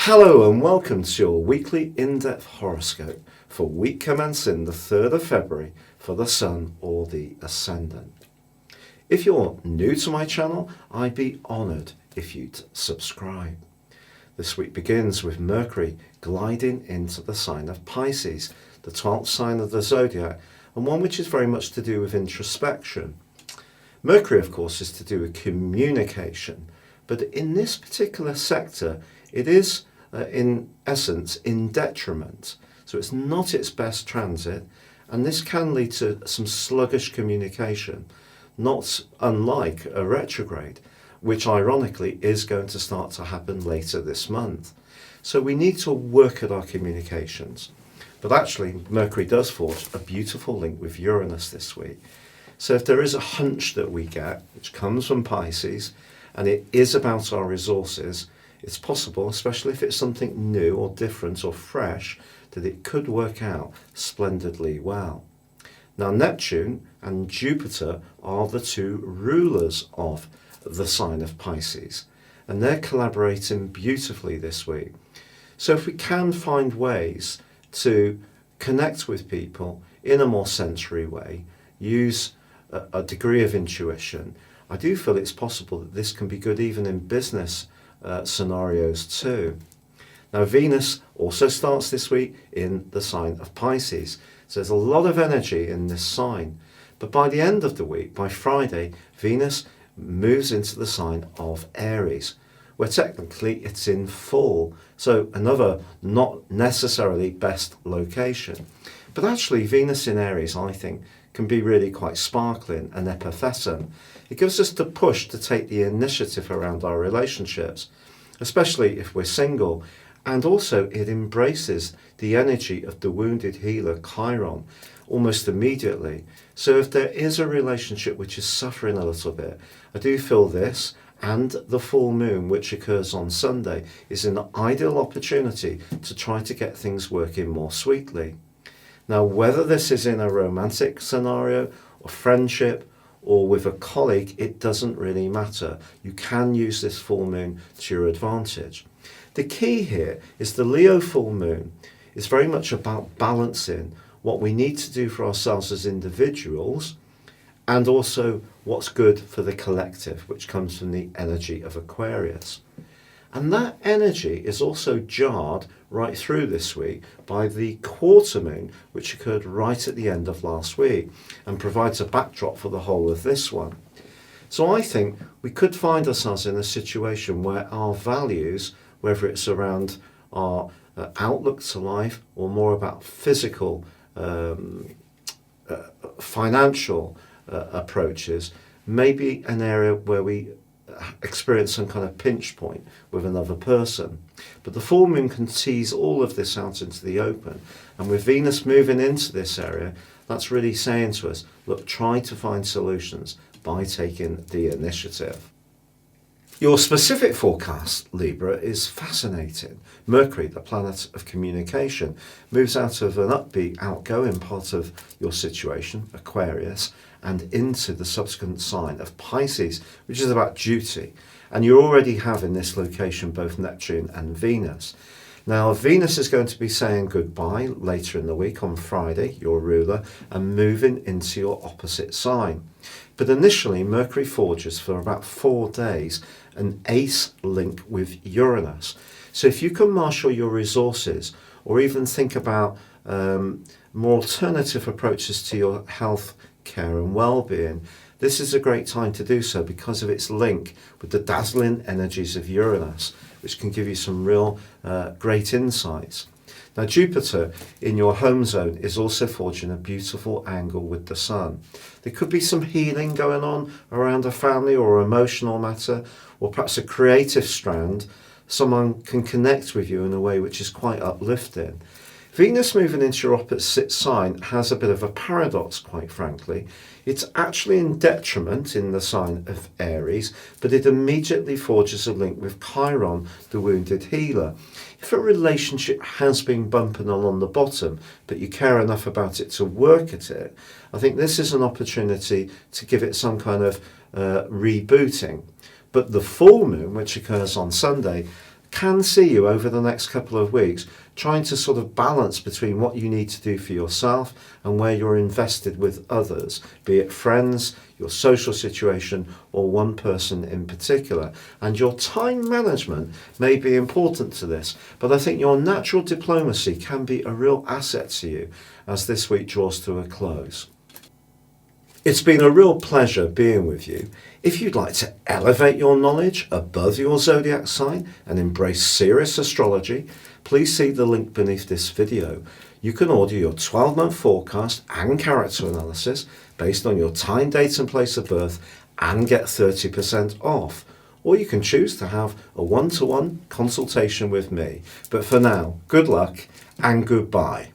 Hello and welcome to your weekly in-depth horoscope for week commencing the 3rd of February for the Sun or the Ascendant. If you're new to my channel, I'd be honoured if you'd subscribe. This week begins with Mercury gliding into the sign of Pisces, the 12th sign of the Zodiac, and one which is very much to do with introspection. Mercury, of course, is to do with communication, but in this particular sector, it is in essence in detriment. So it's not its best transit, and this can lead to some sluggish communication, not unlike a retrograde, which ironically is going to start to happen later this month. So we need to work at our communications. But actually, Mercury does forge a beautiful link with Uranus this week. So if there is a hunch that we get, which comes from Pisces, and it is about our resources, it's possible, especially if it's something new or different or fresh, that it could work out splendidly well. Now, Neptune and Jupiter are the two rulers of the sign of Pisces, and they're collaborating beautifully this week. So if we can find ways to connect with people in a more sensory way, use a degree of intuition, I do feel it's possible that this can be good even in business scenarios too. Now, Venus also starts this week in the sign of Pisces, so there's a lot of energy in this sign. But by the end of the week, by Friday, Venus moves into the sign of Aries, where technically it's in full, so another not necessarily best location. But actually, Venus in Aries, I think, can be really quite sparkling and effervescent. It gives us the push to take the initiative around our relationships, especially if we're single, and also it embraces the energy of the wounded healer Chiron almost immediately. So if there is a relationship which is suffering a little bit, I do feel this and the full moon, which occurs on Sunday, is an ideal opportunity to try to get things working more sweetly. Now, whether this is in a romantic scenario or friendship or with a colleague, it doesn't really matter. You can use this full moon to your advantage. The key here is the Leo full moon is very much about balancing what we need to do for ourselves as individuals and also what's good for the collective, which comes from the energy of Aquarius. And that energy is also jarred right through this week by the quarter moon, which occurred right at the end of last week and provides a backdrop for the whole of this one. So I think we could find ourselves in a situation where our values, whether it's around our outlook to life or more about physical, financial approaches, may be an area where we experience some kind of pinch point with another person. But the full moon can tease all of this out into the open, and with Venus moving into this area, that's really saying to us, look, try to find solutions by taking the initiative. Your specific forecast, Libra, is fascinating. Mercury, the planet of communication, moves out of an upbeat, outgoing part of your situation, Aquarius, and into the subsequent sign of Pisces, which is about duty. And you already have in this location both Neptune and Venus. Now, Venus is going to be saying goodbye later in the week on Friday, your ruler, and moving into your opposite sign. But initially, Mercury forges for about 4 days an ace link with Uranus. So if you can marshal your resources or even think about more alternative approaches to your health care and well-being, this is a great time to do so because of its link with the dazzling energies of Uranus, which can give you some real great insights. Now, Jupiter in your home zone is also forging a beautiful angle with the Sun. There could be some healing going on around a family or emotional matter, or perhaps a creative strand. Someone can connect with you in a way which is quite uplifting. Venus moving into your opposite sign has a bit of a paradox, quite frankly. It's actually in detriment in the sign of Aries, but it immediately forges a link with Chiron, the wounded healer. If a relationship has been bumping along the bottom, but you care enough about it to work at it, I think this is an opportunity to give it some kind of rebooting. But the full moon, which occurs on Sunday, can see you over the next couple of weeks trying to sort of balance between what you need to do for yourself and where you're invested with others, be it friends, your social situation, or one person in particular. And your time management may be important to this, but I think your natural diplomacy can be a real asset to you as this week draws to a close. It's been a real pleasure being with you. If you'd like to elevate your knowledge above your zodiac sign and embrace serious astrology, please see the link beneath this video. You can order your 12-month forecast and character analysis based on your time, date and place of birth and get 30% off. Or you can choose to have a one-to-one consultation with me. But for now, good luck and goodbye.